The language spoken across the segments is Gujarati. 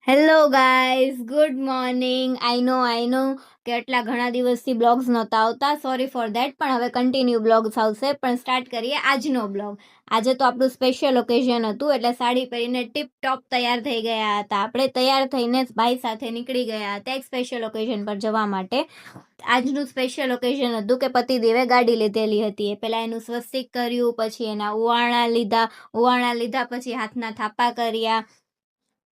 Hello guys, good morning. I know કે આટલા ઘણા દિવસથી બ્લોગ્સ નહોતા આવતા, સોરી ફોર દેટ. પણ હવે કન્ટિન્યુ બ્લોગ્સ આવશે. પણ સ્ટાર્ટ કરીએ આજનો બ્લોગ. આજે તો આપણું સ્પેશિયલ ઓકેઝન હતું, એટલે સાડી પહેરીને ટીપ ટોપ તૈયાર થઈ ગયા હતા. આપણે તૈયાર થઈને ભાઈ સાથે નીકળી ગયા હતા એક સ્પેશિયલ ઓકેઝન પર જવા માટે. આજનું સ્પેશિયલ ઓકેઝન હતું કે પતિદેવે ગાડી લીધેલી હતી. એ પહેલાં એનું સ્વસ્તિક કર્યું, પછી એના ઉવાણા લીધા પછી હાથના થાપા કર્યા.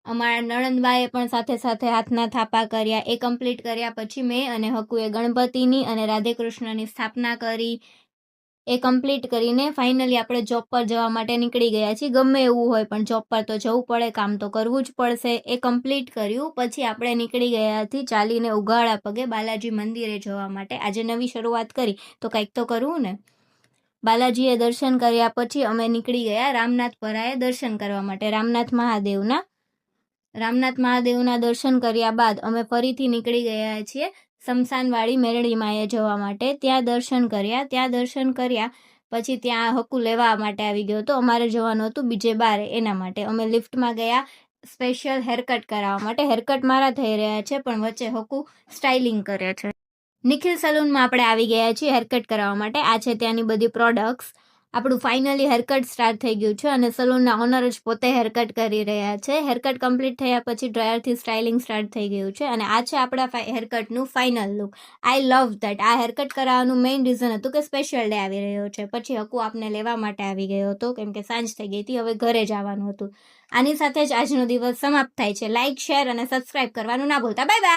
અમારા નણંદબાએ પણ સાથે સાથે હાથના થાપા કર્યા. એ કમ્પ્લીટ કર્યા પછી મેં અને હકુએ ગણપતિની અને રાધે કૃષ્ણની સ્થાપના કરી. એ કમ્પ્લીટ કરીને ફાઇનલી આપણે જોબ પર જવા માટે નીકળી ગયા છીએ. ગમે એવું હોય પણ જોબ પર તો જવું પડે, કામ તો કરવું જ પડશે. એ કમ્પ્લીટ કર્યું પછી આપણે નીકળી ગયા હતી ચાલીને ઉઘાડા પગે બાલાજી મંદિરે જવા માટે. આજે નવી શરૂઆત કરી તો કંઈક તો કરવું ને. બાલાજીએ દર્શન કર્યા પછી અમે નીકળી ગયા રામનાથપરાએ દર્શન કરવા માટે. રામનાથ મહાદેવના દર્શન કર્યા બાદ અમે ફરીથી નીકળી ગયા છીએ શમશાનવાળી મેરડીમાએ જવા માટે. ત્યાં દર્શન કર્યા પછી ત્યાં હકુ લેવા માટે આવી ગયો હતો. અમારે જવાનું હતું બીજે બારે, એના માટે અમે લિફ્ટમાં ગયા સ્પેશિયલ હેરકટ કરાવવા માટે. હેરકટ મારા થઈ રહ્યા છે પણ વચ્ચે હકુ સ્ટાઇલિંગ કરે છે. નિખિલ સલૂનમાં આપણે આવી ગયા છીએ હેરકટ કરાવવા માટે. આ છે ત્યાંની બધી પ્રોડક્ટ્સ. આપણું ફાઇનલી હેરકટ સ્ટાર્ટ થઈ ગયું છે અને સલૂનના ઓનર જ પોતે હેરકટ કરી રહ્યા છે. હેરકટ કમ્પ્લીટ થયા પછી ડ્રાયરથી સ્ટાઇલિંગ સ્ટાર્ટ થઈ ગયું છે અને આ છે આપણા હેરકટનું final look. I love that. આ હેરકટ કરાવવાનું મેઇન રીઝન હતું કે સ્પેશિયલ ડે આવી રહ્યો છે. પછી હકુ આપને લેવા માટે આવી ગયો હતો કેમ કે સાંજ થઈ ગઈ હતી, હવે ઘરે જવાનું હતું. આની સાથે જ આજનો દિવસ સમાપ્ત થાય છે. લાઇક, શેર અને સબસ્ક્રાઇબ કરવાનું ના ભૂલતા. Bye bye.